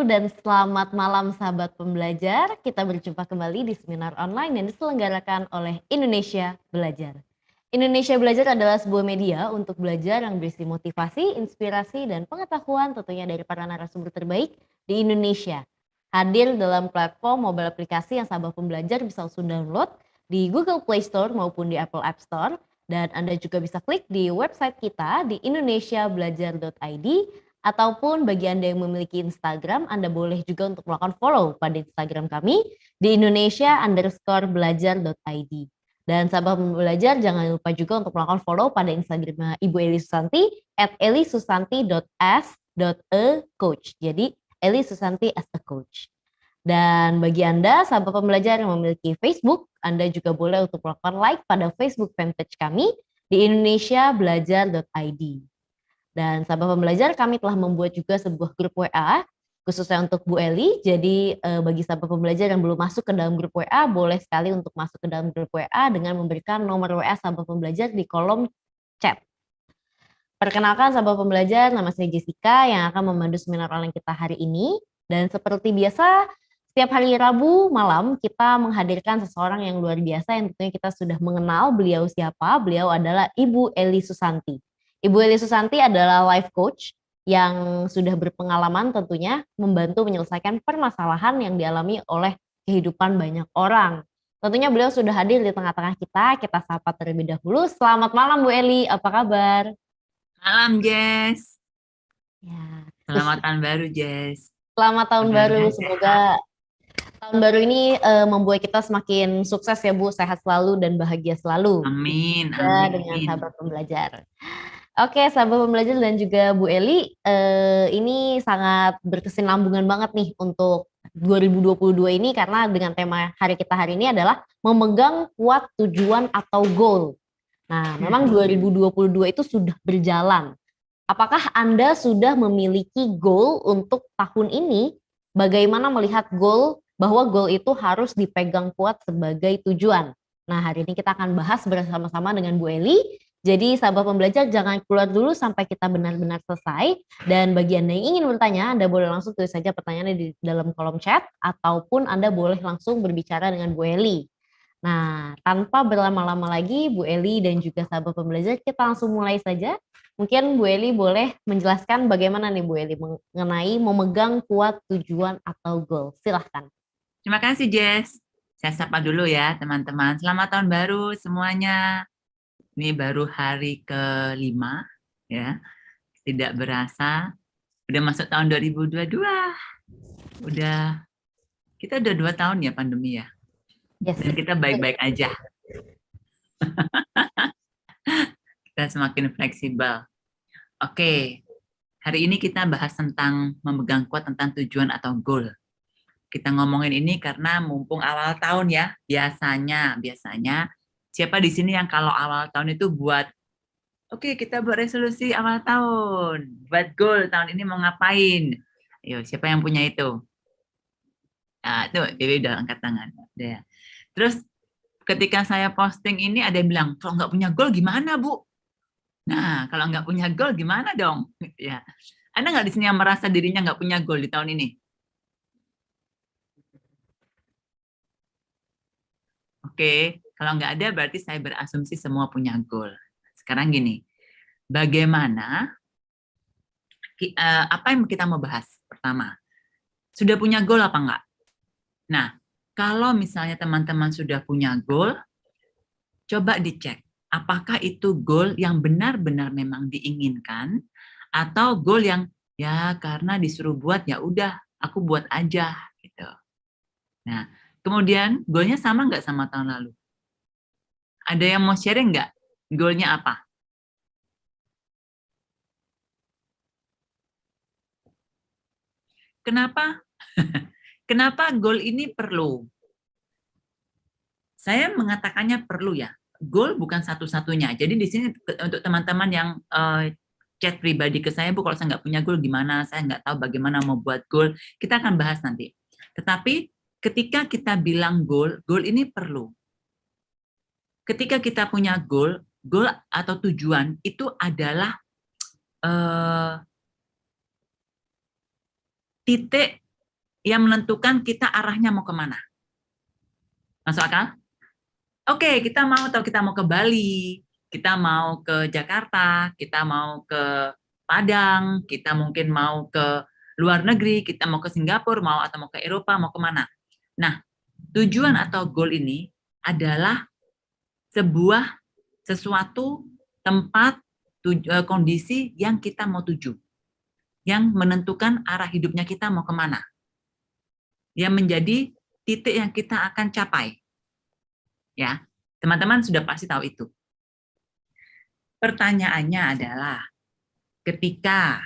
dan selamat malam sahabat pembelajar. Kita berjumpa kembali di seminar online yang diselenggarakan oleh Indonesia Belajar. Indonesia Belajar adalah sebuah media untuk belajar yang berisi motivasi, inspirasi, dan pengetahuan tentunya dari para narasumber terbaik di Indonesia. Hadir dalam platform mobile aplikasi yang sahabat pembelajar bisa langsung download di Google Play Store maupun di Apple App Store. Dan Anda juga bisa klik di website kita di indonesiabelajar.id. Ataupun bagi Anda yang memiliki Instagram, Anda boleh juga untuk melakukan follow pada Instagram kami di indonesia_belajar.id. Dan sahabat belajar jangan lupa juga untuk melakukan follow pada Instagram Ibu Eli Susanti @elisusanti.s.a_coach. Jadi Eli Susanti as a coach. Dan bagi Anda sahabat pembelajar yang memiliki Facebook, Anda juga boleh untuk melakukan like pada Facebook fanpage kami di indonesiabelajar.id. Dan sahabat pembelajar, kami telah membuat juga sebuah grup WA khususnya untuk Bu Eli. Jadi bagi sahabat pembelajar yang belum masuk ke dalam grup WA, boleh sekali untuk masuk ke dalam grup WA dengan memberikan nomor WA sahabat pembelajar di kolom chat. Perkenalkan sahabat pembelajar, nama saya Jessica yang akan memandu seminar online kita hari ini. Dan seperti biasa, setiap hari Rabu malam kita menghadirkan seseorang yang luar biasa yang tentunya kita sudah mengenal beliau siapa. Beliau adalah Ibu Eli Susanti. Ibu Eli Susanti adalah life coach yang sudah berpengalaman tentunya membantu menyelesaikan permasalahan yang dialami oleh kehidupan banyak orang. Tentunya beliau sudah hadir di tengah-tengah kita sapa terlebih dahulu. Selamat malam Bu Eli, apa kabar? Malam Jess. Ya. Selamat tahun baru Jess. Selamat tahun baru, semoga tahun baru ini membuat kita semakin sukses ya Bu, sehat selalu dan bahagia selalu. Amin, Ya, amin. dengan sahabat pembelajar. Oke, sahabat pembelajar dan juga Bu Eli, ini sangat berkesinambungan banget nih untuk 2022 ini karena dengan tema hari kita hari ini adalah memegang kuat tujuan atau goal. Nah, memang 2022 itu sudah berjalan. Apakah Anda sudah memiliki goal untuk tahun ini? Bagaimana melihat goal bahwa goal itu harus dipegang kuat sebagai tujuan? Nah, hari ini kita akan bahas bersama-sama dengan Bu Eli. Jadi sahabat pembelajar jangan keluar dulu sampai kita benar-benar selesai. Dan bagi Anda yang ingin bertanya, Anda boleh langsung tulis saja pertanyaannya di dalam kolom chat ataupun Anda boleh langsung berbicara dengan Bu Eli. Nah, tanpa berlama-lama lagi, Bu Eli dan juga sahabat pembelajar, kita langsung mulai saja. Mungkin Bu Eli boleh menjelaskan bagaimana nih Bu Eli mengenai memegang kuat tujuan atau goal. Silahkan. Terima kasih Jess. Saya sapa dulu ya teman-teman. Selamat tahun baru semuanya. Ini baru hari ke-5 ya. Tidak berasa udah masuk tahun 2022. Kita udah 2 tahun ya pandemi ya. Yes. Dan kita baik-baik aja. Kita semakin fleksibel. Oke. Hari ini kita bahas tentang memegang kuat tentang tujuan atau goal. Kita ngomongin ini karena mumpung awal tahun ya. Biasanya siapa di sini yang kalau awal tahun itu buat kita buat resolusi awal tahun, buat goal tahun ini mau ngapain? Ayo, siapa yang punya itu? Nah, tuh, Dewi udah angkat tangan. Ya. Terus ketika saya posting ini ada yang bilang, kalau nggak punya goal gimana, Bu? Nah, kalau nggak punya goal gimana dong? Ya, Anda nggak di sini yang merasa dirinya nggak punya goal di tahun ini? Oke, kalau nggak ada berarti saya berasumsi semua punya goal. Sekarang gini, bagaimana, apa yang kita mau bahas? Pertama, sudah punya goal apa enggak? Nah, kalau misalnya teman-teman sudah punya goal, coba dicek. Apakah itu goal yang benar-benar memang diinginkan, atau goal yang ya karena disuruh buat ya udah aku buat aja gitu. Nah, kemudian goalnya sama nggak sama tahun lalu? Ada yang mau sharing nggak? Goalnya apa? Kenapa? Kenapa goal ini perlu? Saya mengatakannya perlu ya. Goal bukan satu-satunya. Jadi di sini untuk teman-teman yang chat pribadi ke saya, Bu, kalau saya nggak punya goal gimana? Saya nggak tahu bagaimana mau buat goal. Kita akan bahas nanti. Tetapi ketika kita bilang goal, goal ini perlu. Ketika kita punya goal atau tujuan itu adalah titik yang menentukan kita arahnya mau kemana. Masuk akal? Oke, kita mau ke Bali, kita mau ke Jakarta, kita mau ke Padang, kita mungkin mau ke luar negeri, kita mau ke Singapura, atau mau ke Eropa, mau kemana. Nah, tujuan atau goal ini adalah sebuah sesuatu tempat kondisi yang kita mau tuju, yang menentukan arah hidupnya kita mau kemana, yang menjadi titik yang kita akan capai. Ya, teman-teman sudah pasti tahu itu. Pertanyaannya adalah, ketika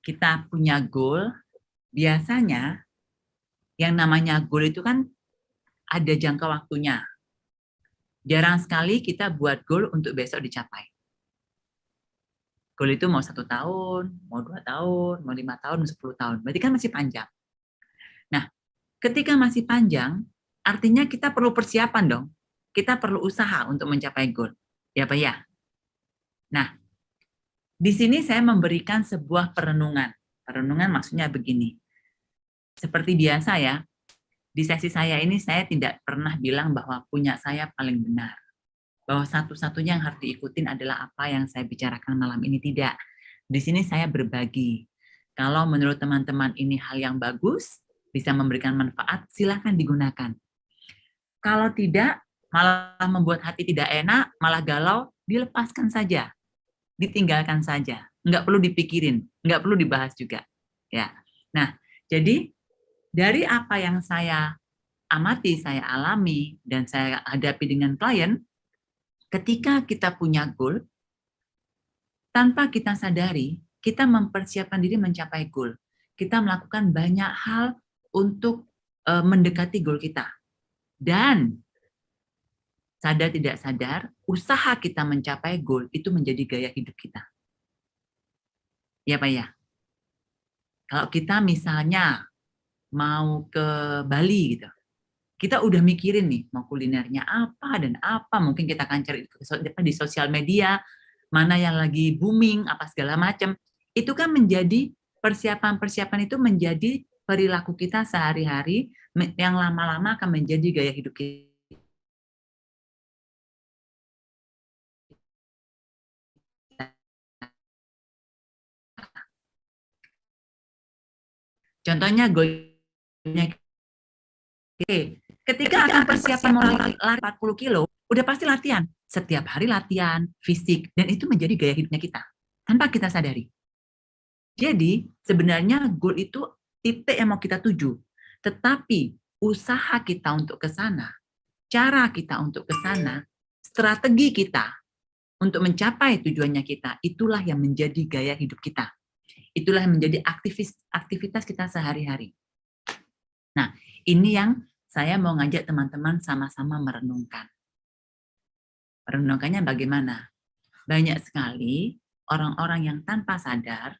kita punya goal, biasanya yang namanya goal itu kan ada jangka waktunya. Jarang sekali kita buat goal untuk besok dicapai. Goal itu mau 1 tahun, mau 2 tahun, mau 5 tahun, mau 10 tahun. Berarti kan masih panjang. Nah, ketika masih panjang, artinya kita perlu persiapan dong. Kita perlu usaha untuk mencapai goal. Ya Pak ya? Nah, di sini saya memberikan sebuah perenungan. Perenungan maksudnya begini. Seperti biasa ya, di sesi saya ini saya tidak pernah bilang bahwa punya saya paling benar. Bahwa satu-satunya yang harus diikutin adalah apa yang saya bicarakan malam ini. Tidak. Di sini saya berbagi. Kalau menurut teman-teman ini hal yang bagus, bisa memberikan manfaat, silakan digunakan. Kalau tidak, malah membuat hati tidak enak, malah galau, dilepaskan saja. Ditinggalkan saja, nggak perlu dipikirin, nggak perlu dibahas juga. Ya, nah jadi dari apa yang saya amati, saya alami, dan saya hadapi dengan klien, ketika kita punya goal, tanpa kita sadari, kita mempersiapkan diri mencapai goal. Kita melakukan banyak hal untuk mendekati goal kita. Dan sadar tidak sadar, usaha kita mencapai goal itu menjadi gaya hidup kita. Ya Pak ya? Kalau kita misalnya mau ke Bali gitu, kita udah mikirin nih mau kulinernya apa dan apa, mungkin kita akan cari di sosial media, mana yang lagi booming, apa segala macam. Itu kan menjadi persiapan-persiapan itu menjadi perilaku kita sehari-hari yang lama-lama akan menjadi gaya hidup kita. Contohnya goalnya, ketika akan persiapan mau lari 40 kilo, udah pasti latihan. Setiap hari latihan, fisik, dan itu menjadi gaya hidupnya kita. Tanpa kita sadari. Jadi, sebenarnya goal itu titik yang mau kita tuju. Tetapi, usaha kita untuk ke sana, cara kita untuk ke sana, strategi kita untuk mencapai tujuannya kita, itulah yang menjadi gaya hidup kita. Itulah yang menjadi aktivitas kita sehari-hari. Nah, ini yang saya mau ngajak teman-teman sama-sama merenungkan. Merenungkannya bagaimana? Banyak sekali orang-orang yang tanpa sadar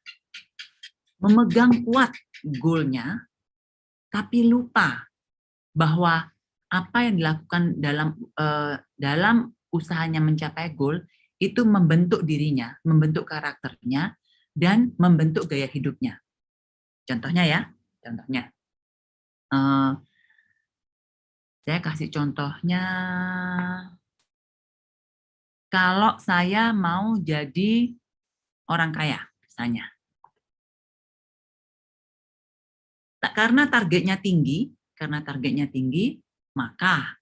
memegang kuat goal-nya, tapi lupa bahwa apa yang dilakukan dalam usahanya mencapai goal itu membentuk dirinya, membentuk karakternya, dan membentuk gaya hidupnya. Contohnya ya, saya kasih contohnya, kalau saya mau jadi orang kaya, misalnya. Karena targetnya tinggi, maka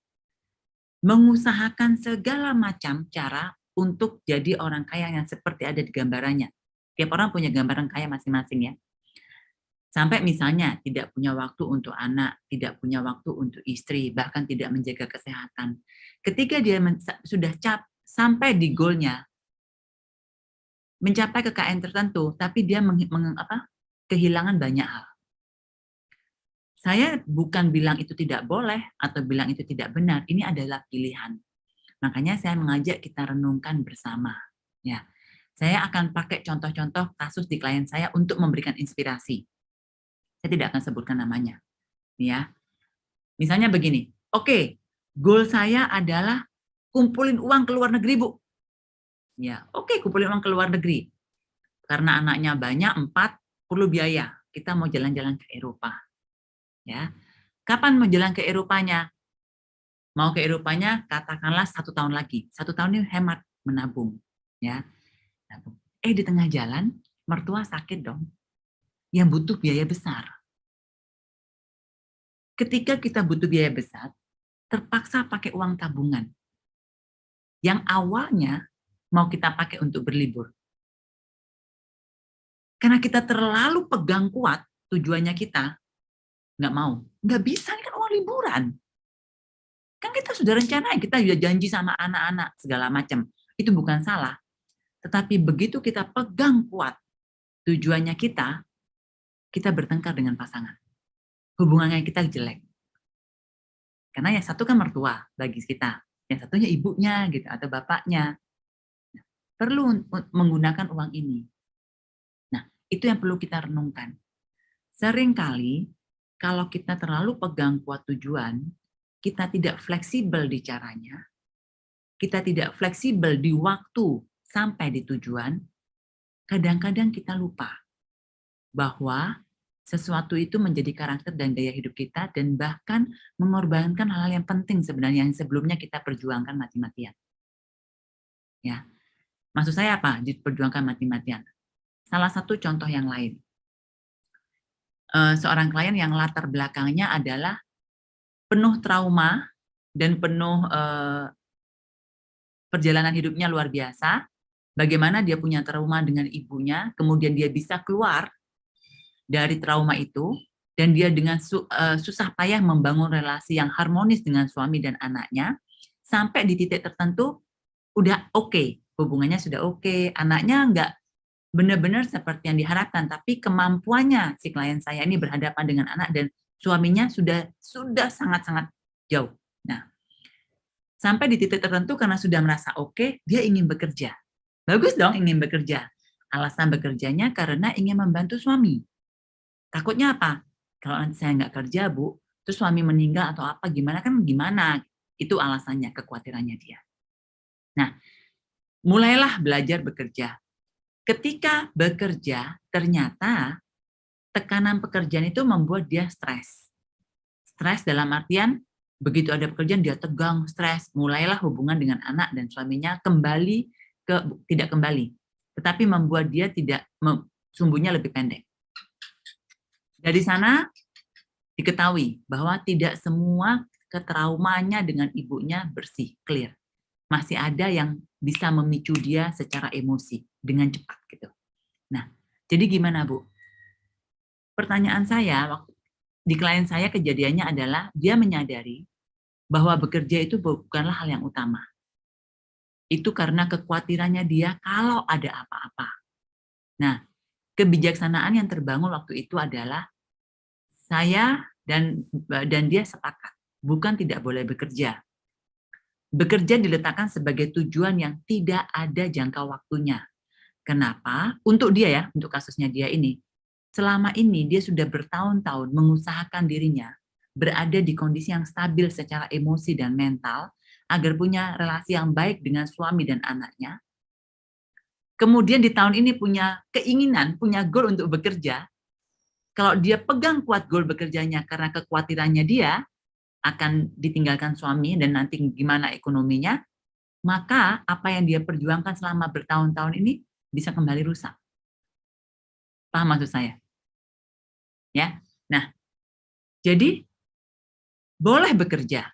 mengusahakan segala macam cara untuk jadi orang kaya yang seperti ada di gambarannya. Tiap orang punya gambaran kaya masing-masing ya. Sampai misalnya tidak punya waktu untuk anak, tidak punya waktu untuk istri, bahkan tidak menjaga kesehatan. Ketika dia sudah sampai di goalnya, mencapai kekayaan tertentu, tapi dia kehilangan banyak hal. Saya bukan bilang itu tidak boleh atau bilang itu tidak benar, ini adalah pilihan. Makanya saya mengajak kita renungkan bersama. Ya, saya akan pakai contoh-contoh kasus di klien saya untuk memberikan inspirasi. Saya tidak akan sebutkan namanya. Ya, misalnya begini, oke, goal saya adalah kumpulin uang ke luar negeri, Bu. Ya, oke, kumpulin uang ke luar negeri. Karena anaknya banyak, 4, perlu biaya. Kita mau jalan-jalan ke Eropa. Ya, kapan mau jalan ke Eropanya? Mau ke Eropanya, katakanlah 1 tahun lagi. 1 tahun ini hemat menabung, ya. Di tengah jalan, mertua sakit dong, yang butuh biaya besar. Ketika kita butuh biaya besar, terpaksa pakai uang tabungan. Yang awalnya mau kita pakai untuk berlibur. Karena kita terlalu pegang kuat tujuannya kita, nggak mau. Nggak bisa, ini kan uang liburan. Kan kita sudah rencana, kita sudah janji sama anak-anak, segala macam. Itu bukan salah. Tetapi begitu kita pegang kuat tujuannya kita bertengkar dengan pasangan. Hubungannya kita jelek. Karena yang satu kan mertua bagi kita, yang satunya ibunya gitu atau bapaknya. Perlu menggunakan uang ini. Nah, itu yang perlu kita renungkan. Seringkali kalau kita terlalu pegang kuat tujuan, kita tidak fleksibel di caranya, kita tidak fleksibel di waktu sampai di tujuan, kadang-kadang kita lupa bahwa sesuatu itu menjadi karakter dan gaya hidup kita dan bahkan mengorbankan hal-hal yang penting sebenarnya yang sebelumnya kita perjuangkan mati-matian. Ya. Maksud saya apa? Diperjuangkan mati-matian. Salah satu contoh yang lain. Seorang klien yang latar belakangnya adalah penuh trauma dan penuh perjalanan hidupnya luar biasa. Bagaimana dia punya trauma dengan ibunya, kemudian dia bisa keluar dari trauma itu, dan dia dengan susah payah membangun relasi yang harmonis dengan suami dan anaknya, sampai di titik tertentu udah oke, hubungannya sudah oke, anaknya nggak benar-benar seperti yang diharapkan, tapi kemampuannya si klien saya ini berhadapan dengan anak dan suaminya sudah sangat-sangat jauh. Nah, sampai di titik tertentu karena sudah merasa oke, dia ingin bekerja. Bagus dong ingin bekerja. Alasan bekerjanya karena ingin membantu suami. Takutnya apa? Kalau nanti saya nggak kerja, Bu, terus suami meninggal atau apa, gimana kan gimana? Itu alasannya, kekhawatirannya dia. Nah, mulailah belajar bekerja. Ketika bekerja, ternyata tekanan pekerjaan itu membuat dia stres. Stres dalam artian, begitu ada pekerjaan dia tegang, stres. Mulailah hubungan dengan anak dan suaminya tidak kembali. Tetapi membuat dia sumbunya lebih pendek. Dari sana diketahui bahwa tidak semua ketraumanya dengan ibunya bersih, clear. Masih ada yang bisa memicu dia secara emosi dengan cepat gitu. Nah, jadi gimana Bu? Pertanyaan saya di klien saya kejadiannya adalah dia menyadari bahwa bekerja itu bukanlah hal yang utama. Itu karena kekhawatirannya dia kalau ada apa-apa. Nah, kebijaksanaan yang terbangun waktu itu adalah saya dan dia sepakat, bukan tidak boleh bekerja. Bekerja diletakkan sebagai tujuan yang tidak ada jangka waktunya. Kenapa? Untuk dia ya, untuk kasusnya dia ini. Selama ini dia sudah bertahun-tahun mengusahakan dirinya berada di kondisi yang stabil secara emosi dan mental agar punya relasi yang baik dengan suami dan anaknya. Kemudian di tahun ini punya keinginan, punya goal untuk bekerja. Kalau dia pegang kuat goal bekerjanya karena kekhawatirannya dia akan ditinggalkan suami dan nanti gimana ekonominya, maka apa yang dia perjuangkan selama bertahun-tahun ini bisa kembali rusak. Paham maksud saya? Ya. Nah, jadi boleh bekerja.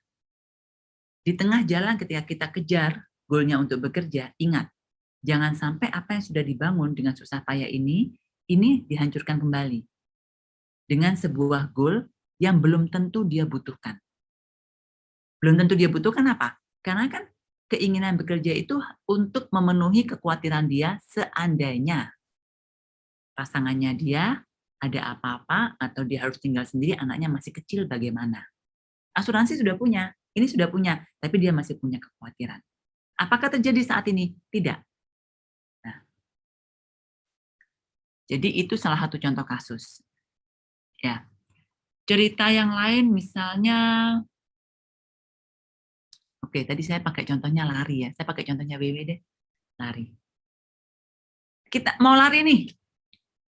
Di tengah jalan ketika kita kejar goalnya untuk bekerja, ingat, jangan sampai apa yang sudah dibangun dengan susah payah ini dihancurkan kembali. Dengan sebuah goal yang belum tentu dia butuhkan. Belum tentu dia butuhkan apa? Karena kan keinginan bekerja itu untuk memenuhi kekhawatiran dia seandainya pasangannya dia ada apa-apa atau dia harus tinggal sendiri, anaknya masih kecil bagaimana. Asuransi sudah punya, ini sudah punya, tapi dia masih punya kekhawatiran. Apakah terjadi saat ini? Tidak. Nah, jadi itu salah satu contoh kasus. Ya. Cerita yang lain misalnya, oke, tadi saya pakai contohnya lari ya. Saya pakai contohnya WW deh. Lari. Kita mau lari nih,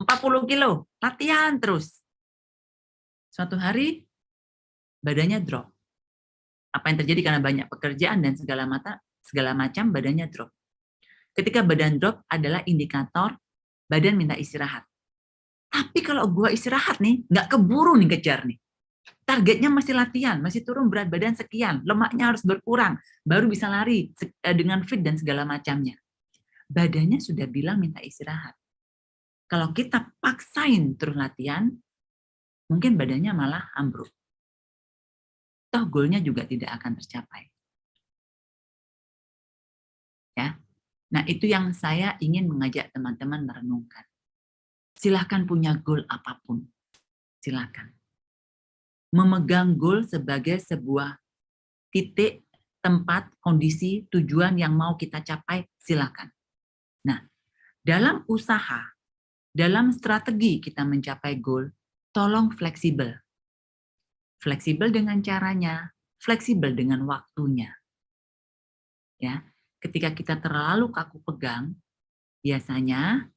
40 kilo, latihan terus. Suatu hari badannya drop. Apa yang terjadi karena banyak pekerjaan dan segala macam badannya drop. Ketika badan drop adalah indikator badan minta istirahat. Tapi kalau gua istirahat nih, nggak keburu nih kejar nih. Targetnya masih latihan, masih turun berat badan sekian, lemaknya harus berkurang, baru bisa lari dengan fit dan segala macamnya. Badannya sudah bilang minta istirahat. Kalau kita paksain terus latihan, mungkin badannya malah ambruk. Toh goalnya juga tidak akan tercapai. Ya. Nah, itu yang saya ingin mengajak teman-teman merenungkan. Silahkan punya goal apapun. Silahkan. Memegang goal sebagai sebuah titik, tempat, kondisi, tujuan yang mau kita capai, silahkan. Nah, dalam usaha, dalam strategi kita mencapai goal, tolong fleksibel. Fleksibel dengan caranya, fleksibel dengan waktunya. Ya, ketika kita terlalu kaku pegang, biasanya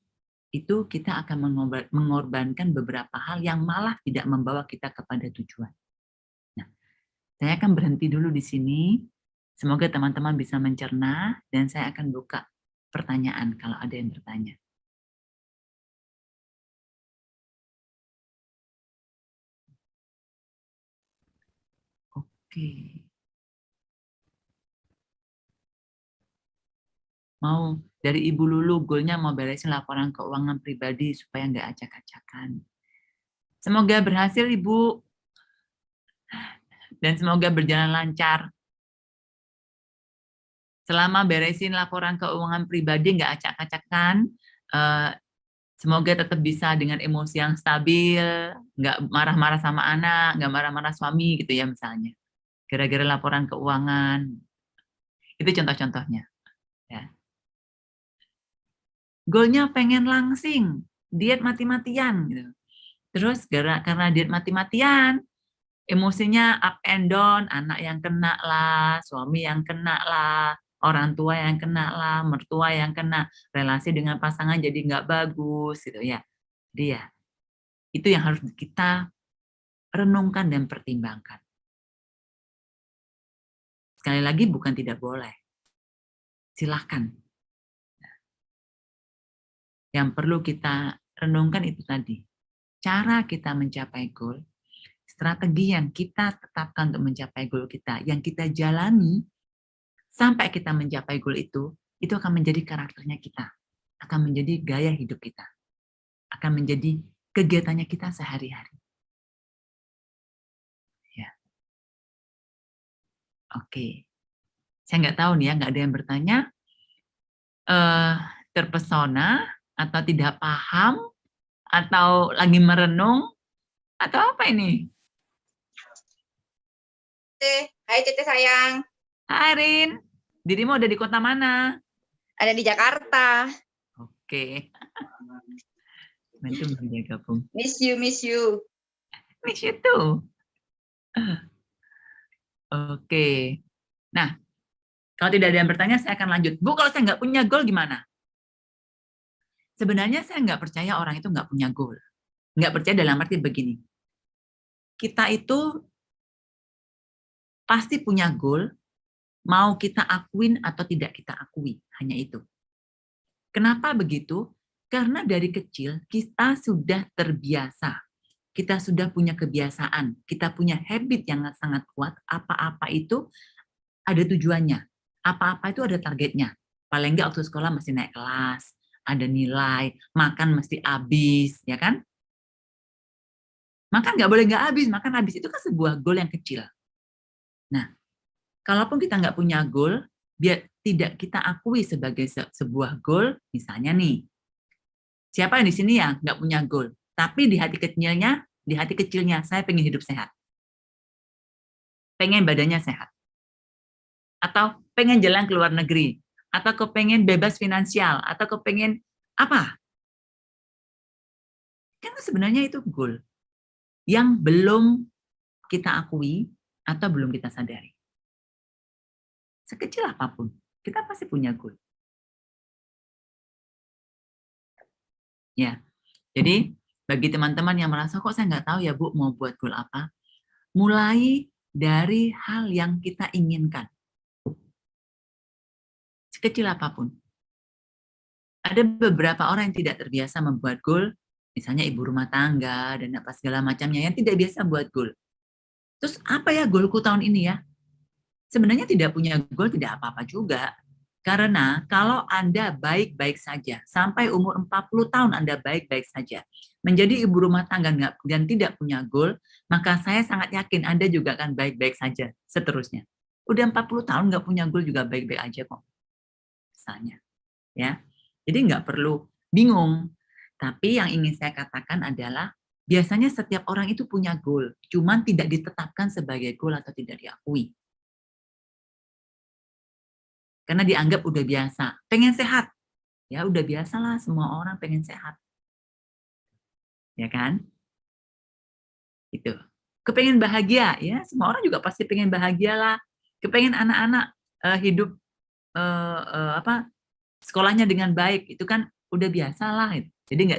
itu kita akan mengorbankan beberapa hal yang malah tidak membawa kita kepada tujuan. Nah, saya akan berhenti dulu di sini. Semoga teman-teman bisa mencerna dan saya akan buka pertanyaan kalau ada yang bertanya. Oke. Mau dari Ibu Lulu, goalnya mau beresin laporan keuangan pribadi supaya nggak acak-acakan. Semoga berhasil Ibu. Dan semoga berjalan lancar. Selama beresin laporan keuangan pribadi nggak acak-acakan, semoga tetap bisa dengan emosi yang stabil, nggak marah-marah sama anak, nggak marah-marah suami gitu ya misalnya. Gara-gara laporan keuangan. Itu contoh-contohnya. Ya. Goalnya pengen langsing, diet mati-matian. Gitu. Terus karena diet mati-matian, emosinya up and down, anak yang kena lah, suami yang kena lah, orang tua yang kena lah, mertua yang kena, relasi dengan pasangan jadi nggak bagus gitu ya. Dia itu yang harus kita renungkan dan pertimbangkan. Sekali lagi bukan tidak boleh, silahkan. Yang perlu kita renungkan itu tadi, cara kita mencapai goal, strategi yang kita tetapkan untuk mencapai goal kita, yang kita jalani sampai kita mencapai goal itu akan menjadi karakternya kita, akan menjadi gaya hidup kita, akan menjadi kegiatannya kita sehari-hari. Ya. Oke. Saya nggak tahu nih ya, nggak ada yang bertanya, terpesona, atau tidak paham, atau lagi merenung, atau apa ini? Hai Tete sayang. Hai Rin, dirimu ada di kota mana? Ada di Jakarta. Oke. Nanti bisa gabung. Miss you, miss you. Miss you too. Oke. Nah, kalau tidak ada yang bertanya, saya akan lanjut. Bu, kalau saya nggak punya goal gimana? Sebenarnya saya nggak percaya orang itu nggak punya goal. Nggak percaya dalam arti begini. Kita itu pasti punya goal, mau kita akuin atau tidak kita akui. Hanya itu. Kenapa begitu? Karena dari kecil kita sudah terbiasa. Kita sudah punya kebiasaan. Kita punya habit yang sangat kuat. Apa-apa itu ada tujuannya. Apa-apa itu ada targetnya. Paling nggak waktu sekolah mesti naik kelas, ada nilai, makan mesti habis, ya kan? Makan nggak boleh nggak habis, makan habis itu kan sebuah goal yang kecil. Nah, kalaupun kita nggak punya goal, biar tidak kita akui sebagai sebuah goal, misalnya nih, siapa yang di sini ya nggak punya goal, tapi di hati kecilnya saya pengen hidup sehat, pengen badannya sehat, atau pengen jalan ke luar negeri, atau kepengen bebas finansial, atau kepengen apa? Kan sebenarnya itu goal yang belum kita akui atau belum kita sadari. Sekecil apapun, kita pasti punya goal. Ya, jadi Bagi teman-teman yang merasa kok saya nggak tahu ya Bu mau buat goal apa, mulai dari hal yang kita inginkan. Sekecil apapun. Ada beberapa orang yang tidak terbiasa membuat goal, misalnya ibu rumah tangga dan apa segala macamnya yang tidak biasa buat goal. Terus apa ya goalku tahun ini ya? Sebenarnya tidak punya goal tidak apa-apa juga. Karena kalau Anda baik-baik saja, sampai umur 40 tahun Anda baik-baik saja, menjadi ibu rumah tangga dan tidak punya goal, maka saya sangat yakin Anda juga akan baik-baik saja seterusnya. Udah 40 tahun nggak punya goal juga baik-baik aja kok. Misalnya. Ya. Jadi nggak perlu bingung. Tapi yang ingin saya katakan adalah, biasanya setiap orang itu punya goal, cuman tidak ditetapkan sebagai goal atau tidak diakui. Karena dianggap udah biasa. Pengen sehat. Ya udah biasalah semua orang pengen sehat. Ya kan? Itu. Kepengen bahagia. Ya semua orang juga pasti pengen bahagia lah. Kepengen anak-anak hidup sekolahnya dengan baik. Itu kan udah biasa lah. Jadi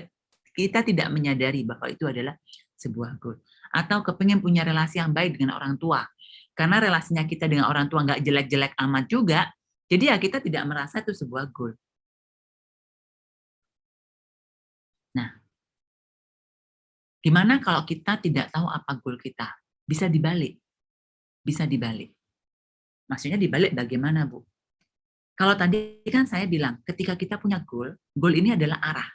kita tidak menyadari bahwa itu adalah sebuah goal. Atau kepengen punya relasi yang baik dengan orang tua. Karena relasinya kita dengan orang tua nggak jelek-jelek amat juga, jadi ya kita tidak merasa itu sebuah goal. Nah, gimana kalau kita tidak tahu apa goal kita? Bisa dibalik. Bisa dibalik. Maksudnya dibalik bagaimana, Bu? Kalau tadi kan saya bilang, ketika kita punya goal ini adalah arah.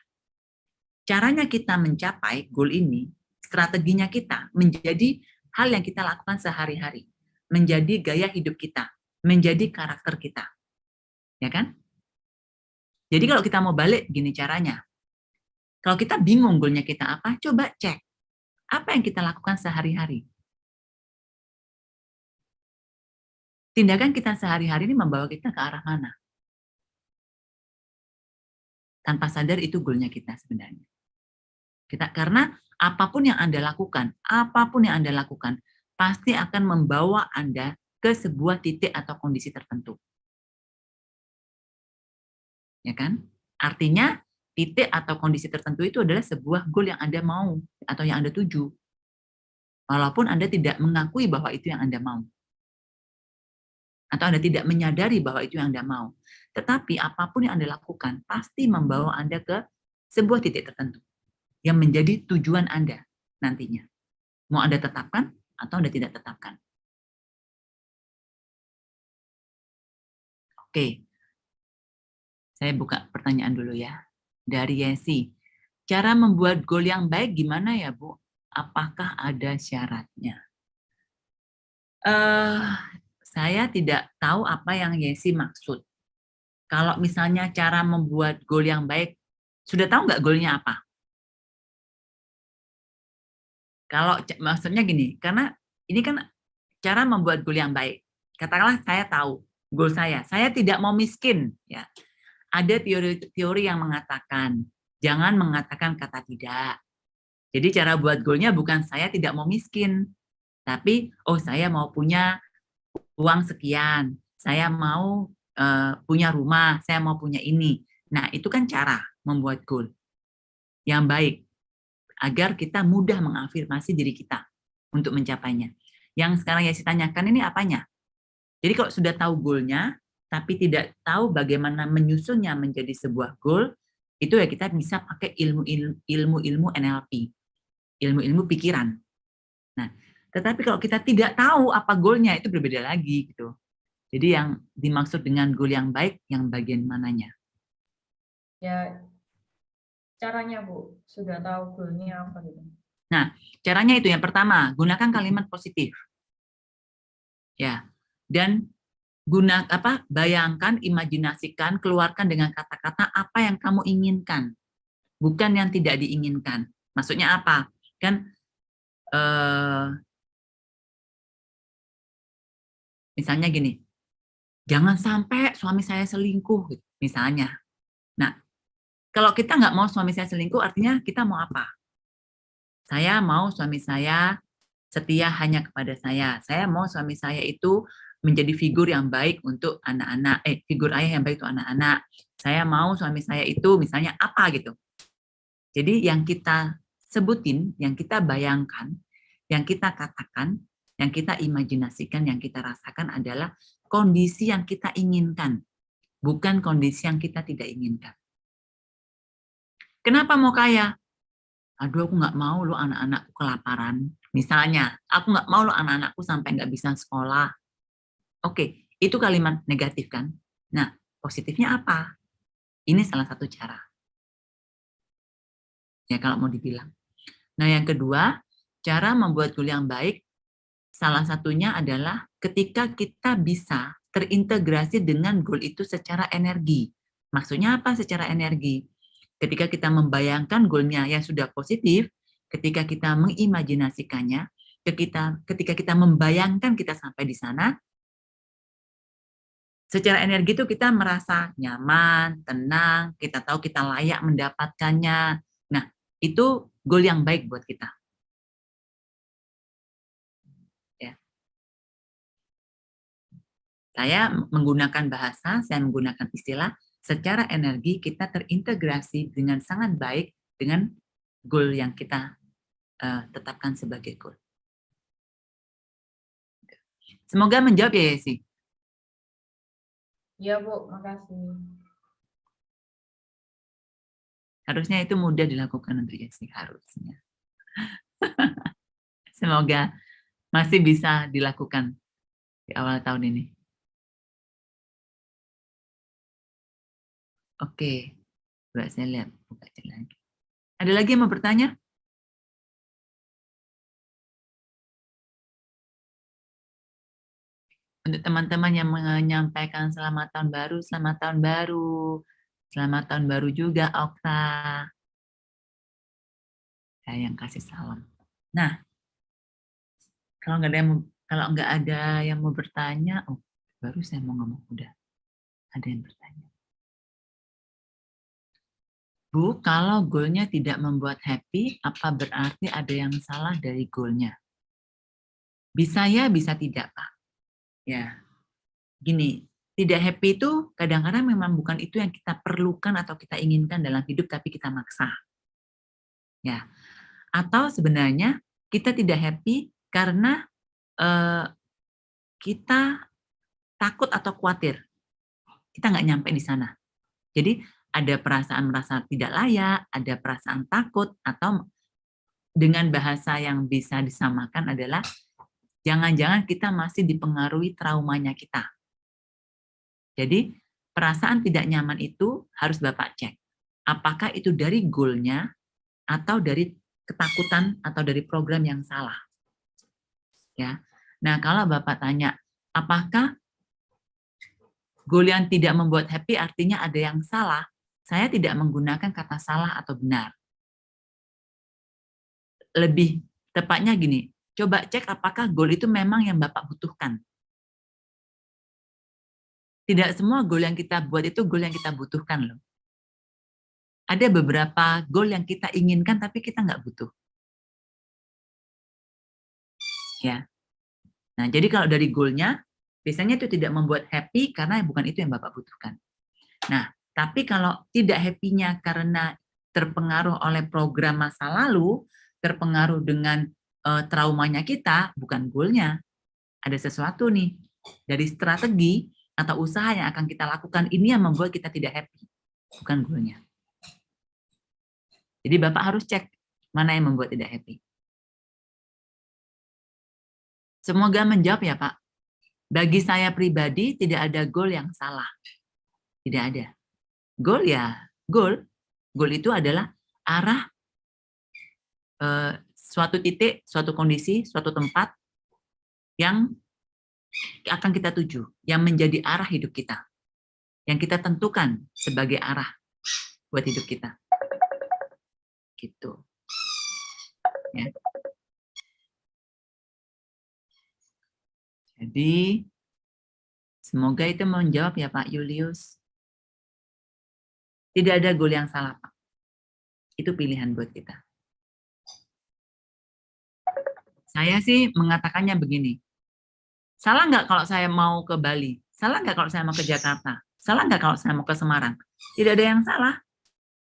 Caranya kita mencapai goal ini, strateginya kita menjadi hal yang kita lakukan sehari-hari. Menjadi gaya hidup kita. Menjadi karakter kita. Ya kan? Jadi kalau kita mau balik, gini caranya. Kalau kita bingung goalnya kita apa, coba cek. Apa yang kita lakukan sehari-hari? Tindakan kita sehari-hari ini membawa kita ke arah mana? Tanpa sadar itu goalnya kita sebenarnya. Karena apapun yang Anda lakukan, pasti akan membawa Anda ke sebuah titik atau kondisi tertentu. Ya kan? Artinya titik atau kondisi tertentu itu adalah sebuah goal yang Anda mau atau yang Anda tuju. Walaupun Anda tidak mengakui bahwa itu yang Anda mau. Atau Anda tidak menyadari bahwa itu yang Anda mau. Tetapi apapun yang Anda lakukan pasti membawa Anda ke sebuah titik tertentu yang menjadi tujuan Anda nantinya. Mau Anda tetapkan atau Anda tidak tetapkan. Oke. Saya buka pertanyaan dulu ya. Dari Yesi. Cara membuat goal yang baik gimana ya, Bu? Apakah ada syaratnya? Saya tidak tahu apa yang Yesi maksud. Kalau misalnya cara membuat goal yang baik, sudah tahu nggak goalnya apa? Kalau maksudnya gini, karena ini kan cara membuat goal yang baik. Katakanlah saya tahu goal saya tidak mau miskin, ya. Ada teori-teori yang mengatakan, jangan mengatakan kata tidak. Jadi cara buat goalnya bukan saya tidak mau miskin, tapi saya mau punya uang sekian, saya mau punya rumah, saya mau punya ini. Nah itu kan cara membuat goal yang baik, agar kita mudah mengafirmasi diri kita untuk mencapainya. Yang sekarang ya saya tanyakan ini apanya? Jadi kalau sudah tahu goalnya, tapi tidak tahu bagaimana menyusunnya menjadi sebuah goal, itu ya kita bisa pakai ilmu-ilmu NLP, ilmu-ilmu pikiran. Nah, tetapi kalau kita tidak tahu apa goalnya, itu berbeda lagi gitu. Jadi yang dimaksud dengan goal yang baik, yang bagian mananya? Ya, caranya Bu, sudah tahu goalnya apa gitu. Nah, caranya itu yang pertama, gunakan kalimat positif. Ya, dan bayangkan, imajinasikan, keluarkan dengan kata-kata apa yang kamu inginkan, bukan yang tidak diinginkan. Maksudnya apa? Kan misalnya gini, jangan sampai suami saya selingkuh, misalnya. Nah, kalau kita nggak mau suami saya selingkuh, artinya kita mau apa? Saya mau suami saya setia hanya kepada saya. Saya mau suami saya itu menjadi figur yang baik untuk anak-anak, figur ayah yang baik untuk anak-anak. Saya mau suami saya itu misalnya apa gitu. Jadi yang kita sebutin yang kita bayangkan, yang kita katakan, yang kita imajinasikan, yang kita rasakan adalah kondisi yang kita inginkan, bukan kondisi yang kita tidak inginkan. Kenapa mau kaya? Aduh, aku nggak mau loh anak-anakku kelaparan. Misalnya, aku nggak mau loh anak-anakku sampai nggak bisa sekolah. Oke, itu kalimat negatif kan? Nah, positifnya apa? Ini salah satu cara. Ya, kalau mau dibilang. Nah, yang kedua, cara membuat goal yang baik, salah satunya adalah ketika kita bisa terintegrasi dengan goal itu secara energi. Maksudnya apa secara energi? Ketika kita membayangkan goalnya yang sudah positif, ketika kita mengimajinasikannya, ketika kita membayangkan kita sampai di sana, secara energi itu kita merasa nyaman, tenang, kita tahu kita layak mendapatkannya. Nah, itu goal yang baik buat kita. Ya. Saya menggunakan bahasa, saya menggunakan istilah, secara energi kita terintegrasi dengan sangat baik dengan goal yang kita tetapkan sebagai goal. Semoga menjawab ya, Yesi. Iya, Bu. Makasih. Harusnya itu mudah dilakukan untuk Yesi, harusnya. Semoga masih bisa dilakukan di awal tahun ini. Oke, coba saya lihat, buka chat lagi. Ada lagi yang mau bertanya? Untuk teman-teman yang menyampaikan selamat tahun baru, selamat tahun baru. Selamat tahun baru juga, Okta. Saya yang kasih salam. Nah, kalau nggak ada yang mau bertanya, oh, baru saya mau ngomong, udah ada yang bertanya. Bu, kalau goalnya tidak membuat happy, apa berarti ada yang salah dari goalnya? Bisa ya, bisa tidak, Pak. Ya, gini, tidak happy itu kadang-kadang memang bukan itu yang kita perlukan atau kita inginkan dalam hidup, tapi kita maksa. Ya, atau sebenarnya kita tidak happy karena kita takut atau khawatir. Kita nggak nyampe di sana. Jadi ada perasaan merasa tidak layak, ada perasaan takut, atau dengan bahasa yang bisa disamakan adalah jangan-jangan kita masih dipengaruhi traumanya kita. Jadi perasaan tidak nyaman itu harus Bapak cek. Apakah itu dari goalnya atau dari ketakutan atau dari program yang salah. Ya. Nah, kalau Bapak tanya, apakah goal yang tidak membuat happy artinya ada yang salah? Saya tidak menggunakan kata salah atau benar. Lebih tepatnya gini, coba cek apakah goal itu memang yang Bapak butuhkan. Tidak semua goal yang kita buat itu goal yang kita butuhkan loh. Ada beberapa goal yang kita inginkan tapi kita nggak butuh. Ya. Nah, jadi kalau dari goalnya, biasanya itu tidak membuat happy karena bukan itu yang Bapak butuhkan. Nah, tapi kalau tidak happy-nya karena terpengaruh oleh program masa lalu, terpengaruh dengan traumanya kita, bukan goal-nya. Ada sesuatu nih, dari strategi atau usaha yang akan kita lakukan, ini yang membuat kita tidak happy, bukan goal-nya. Jadi Bapak harus cek mana yang membuat tidak happy. Semoga menjawab ya Pak. Bagi saya pribadi tidak ada goal yang salah. Tidak ada. Goal ya, goal itu adalah arah suatu titik, suatu kondisi, suatu tempat yang akan kita tuju, yang menjadi arah hidup kita. Yang kita tentukan sebagai arah buat hidup kita. Gitu. Ya. Jadi, semoga itu menjawab ya Pak Julius. Tidak ada goal yang salah, Pak. Itu pilihan buat kita. Saya sih mengatakannya begini. Salah nggak kalau saya mau ke Bali? Salah nggak kalau saya mau ke Jakarta? Salah nggak kalau saya mau ke Semarang? Tidak ada yang salah.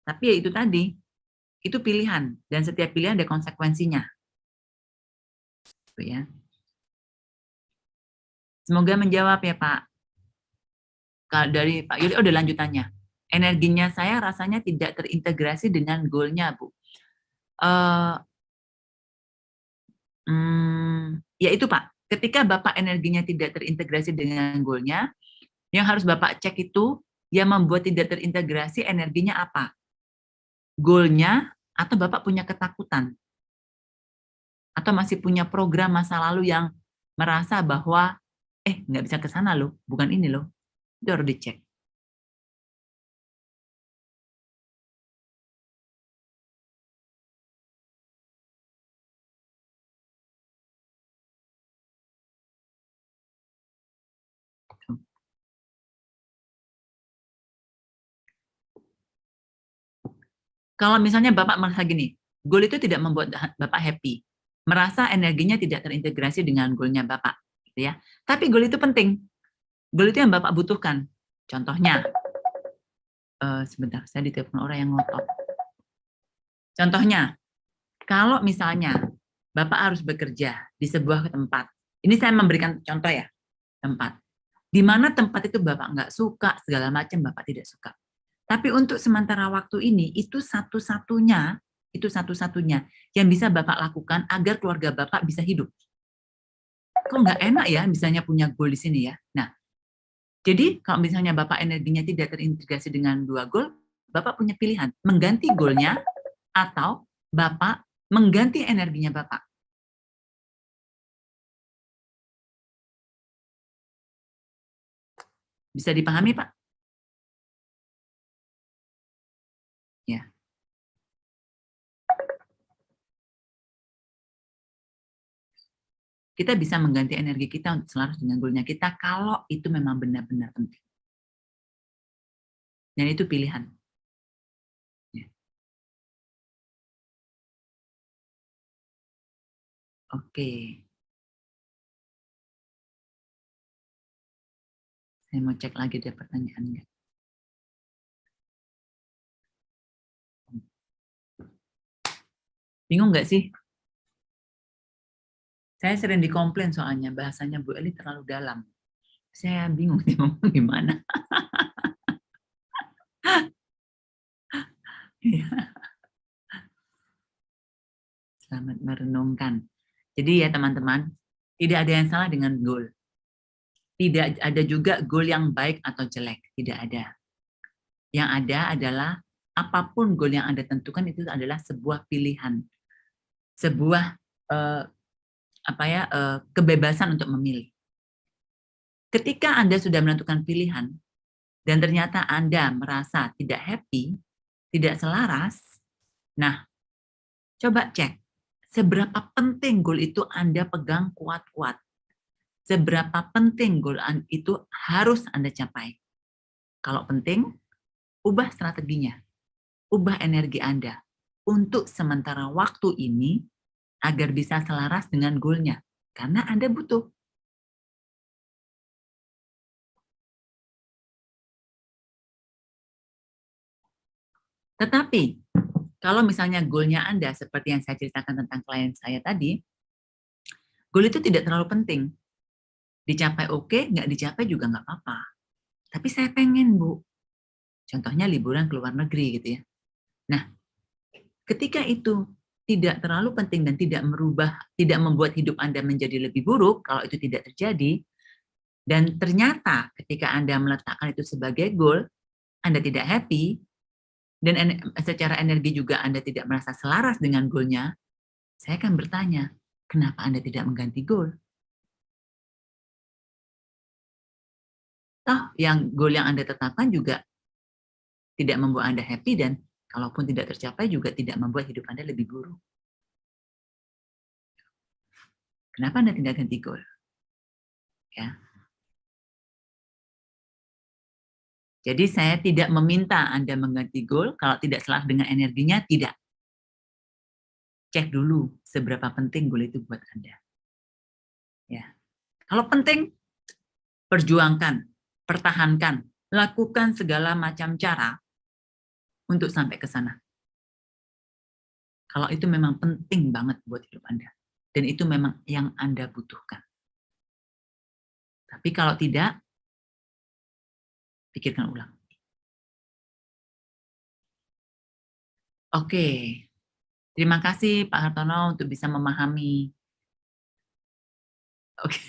Tapi ya itu tadi. itu pilihan, dan setiap pilihan ada konsekuensinya. Gitu ya. Semoga menjawab ya Pak. Dari Pak Yuli, udah lanjutannya. Energinya saya rasanya tidak terintegrasi dengan goalnya, Bu. Ya itu Pak, ketika Bapak energinya tidak terintegrasi dengan goalnya, yang harus Bapak cek itu, yang membuat tidak terintegrasi energinya apa? Goalnya, atau Bapak punya ketakutan? Atau masih punya program masa lalu yang merasa bahwa, nggak bisa ke sana loh, bukan ini loh. Itu harus dicek. Kalau misalnya Bapak merasa gini, goal itu tidak membuat Bapak happy, merasa energinya tidak terintegrasi dengan goalnya Bapak, gitu ya. Tapi goal itu penting, goal itu yang Bapak butuhkan. Contohnya, sebentar, saya ditelepon orang yang ngotot. Contohnya, kalau misalnya Bapak harus bekerja di sebuah tempat, ini saya memberikan contoh ya, tempat. Di mana tempat itu Bapak nggak suka, segala macam Bapak tidak suka. Tapi untuk sementara waktu ini, itu satu-satunya yang bisa Bapak lakukan agar keluarga Bapak bisa hidup. Kok nggak enak ya misalnya punya goal di sini ya. Nah, jadi kalau misalnya Bapak energinya tidak terintegrasi dengan 2 goal, Bapak punya pilihan, mengganti goalnya atau Bapak mengganti energinya Bapak. Bisa dipahami, Pak? Ya. Kita bisa mengganti energi kita untuk selaras dengan goalnya kita kalau itu memang benar-benar penting. Dan itu pilihan. Ya. Oke. Saya mau cek lagi ada pertanyaannya. Bingung nggak sih? Saya sering dikomplain soalnya bahasanya Bu Eli terlalu dalam. Saya bingung nih ngomong gimana. Selamat merenungkan. Jadi ya teman-teman, tidak ada yang salah dengan goal. Tidak ada juga goal yang baik atau jelek. Tidak ada. Yang ada adalah apapun goal yang Anda tentukan itu adalah sebuah pilihan. Sebuah kebebasan untuk memilih. Ketika Anda sudah menentukan pilihan, dan ternyata Anda merasa tidak happy, tidak selaras, nah, coba cek, seberapa penting goal itu Anda pegang kuat-kuat. Seberapa penting goal itu harus Anda capai. Kalau penting, ubah strateginya, ubah energi Anda untuk sementara waktu ini agar bisa selaras dengan goal-nya. Karena Anda butuh. Tetapi, kalau misalnya goal-nya Anda, seperti yang saya ceritakan tentang klien saya tadi, goal itu tidak terlalu penting. Dicapai oke, nggak dicapai juga nggak apa-apa. Tapi saya pengen, Bu. Contohnya liburan ke luar negeri gitu ya. Nah, ketika itu tidak terlalu penting dan tidak membuat hidup Anda menjadi lebih buruk, kalau itu tidak terjadi, dan ternyata ketika Anda meletakkan itu sebagai goal, Anda tidak happy, dan secara energi juga Anda tidak merasa selaras dengan goal-nya, saya akan bertanya, kenapa Anda tidak mengganti goal? Toh, goal yang Anda tetapkan juga tidak membuat Anda happy, dan kalaupun tidak tercapai juga tidak membuat hidup Anda lebih buruk. Kenapa Anda tidak ganti goal? Ya. Jadi saya tidak meminta Anda mengganti goal, kalau tidak selaras dengan energinya, tidak. Cek dulu seberapa penting goal itu buat Anda. Ya. Kalau penting, perjuangkan, pertahankan, lakukan segala macam cara untuk sampai ke sana. Kalau itu memang penting banget buat hidup Anda. Dan itu memang yang Anda butuhkan. Tapi kalau tidak, pikirkan ulang. Oke. Terima kasih Pak Hartono untuk bisa memahami. Oke.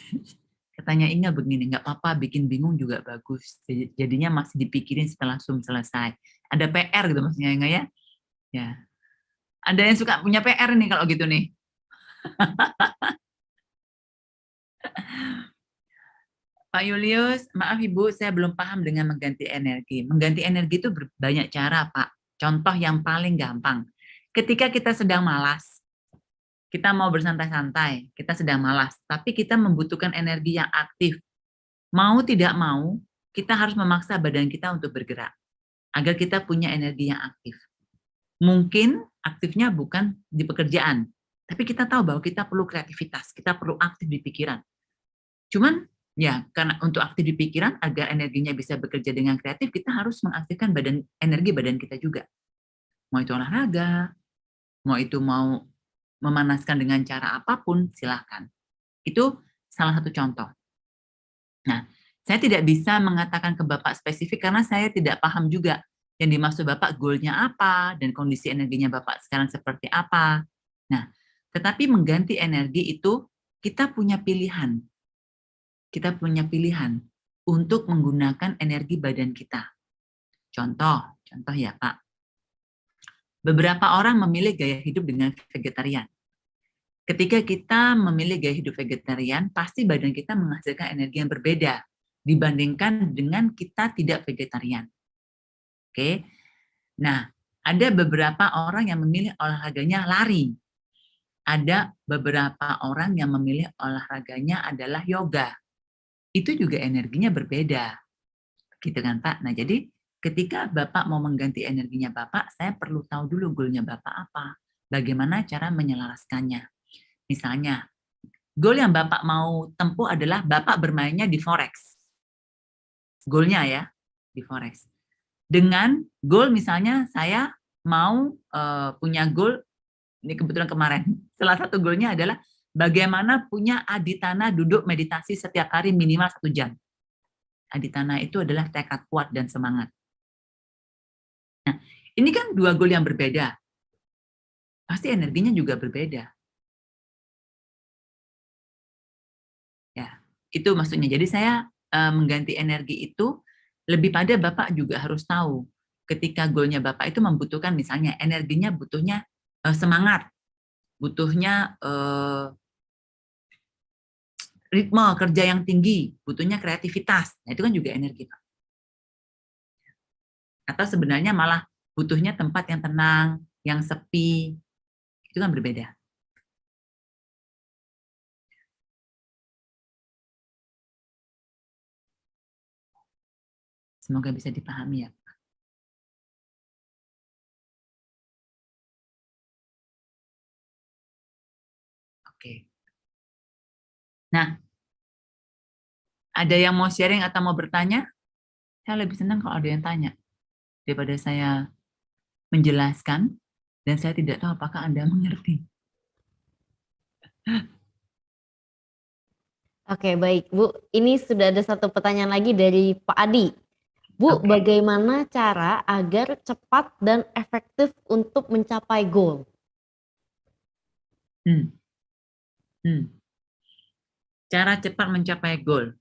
Katanya Inga begini, nggak apa-apa, bikin bingung juga bagus. Jadinya masih dipikirin setelah Zoom selesai. Ada PR gitu maksudnya Inga ya? Ya. Ada yang suka punya PR nih kalau gitu nih. Pak Julius, maaf Ibu, saya belum paham dengan mengganti energi. Mengganti energi itu banyak cara, Pak. Contoh yang paling gampang. Ketika kita sedang malas, kita mau bersantai-santai, kita sedang malas, tapi kita membutuhkan energi yang aktif. Mau tidak mau, kita harus memaksa badan kita untuk bergerak, agar kita punya energi yang aktif. Mungkin aktifnya bukan di pekerjaan, tapi kita tahu bahwa kita perlu kreativitas, kita perlu aktif di pikiran. Cuman, ya, karena untuk aktif di pikiran, agar energinya bisa bekerja dengan kreatif, kita harus mengaktifkan energi badan kita juga. Mau itu olahraga, mau memanaskan dengan cara apapun, silahkan. Itu salah satu contoh. Nah, saya tidak bisa mengatakan ke Bapak spesifik karena saya tidak paham juga yang dimaksud Bapak goalnya apa dan kondisi energinya Bapak sekarang seperti apa. Nah, tetapi mengganti energi itu kita punya pilihan. Kita punya pilihan untuk menggunakan energi badan kita. Contoh ya Pak. Beberapa orang memilih gaya hidup dengan vegetarian. Ketika kita memilih gaya hidup vegetarian, pasti badan kita menghasilkan energi yang berbeda dibandingkan dengan kita tidak vegetarian. Oke. Nah, ada beberapa orang yang memilih olahraganya lari. Ada beberapa orang yang memilih olahraganya adalah yoga. Itu juga energinya berbeda. Gitu kan, Pak? Nah, jadi ketika Bapak mau mengganti energinya Bapak, saya perlu tahu dulu goalnya Bapak apa. Bagaimana cara menyelaraskannya. Misalnya, goal yang Bapak mau tempuh adalah Bapak bermainnya di Forex. Goalnya ya, di Forex. Dengan goal misalnya saya mau punya goal, ini kebetulan kemarin, salah satu goalnya adalah bagaimana punya aditana duduk meditasi setiap hari minimal 1 jam. Aditana itu adalah tekad kuat dan semangat. Nah, ini kan 2 goal yang berbeda. Pasti energinya juga berbeda. Ya, itu maksudnya. Jadi saya mengganti energi itu lebih pada Bapak juga harus tahu ketika goalnya Bapak itu membutuhkan misalnya energinya butuhnya semangat, butuhnya ritme kerja yang tinggi, butuhnya kreativitas. Nah, itu kan juga energi, Pak. Atau sebenarnya malah butuhnya tempat yang tenang, yang sepi. Itu kan berbeda. Semoga bisa dipahami ya. Oke. Nah, ada yang mau sharing atau mau bertanya? Saya lebih senang kalau ada yang tanya daripada saya menjelaskan dan saya tidak tahu apakah Anda mengerti. Oke, baik Bu. Ini sudah ada satu pertanyaan lagi dari Pak Adi. Bu, Oke. bagaimana cara agar cepat dan efektif untuk mencapai goal? Cara cepat mencapai goal.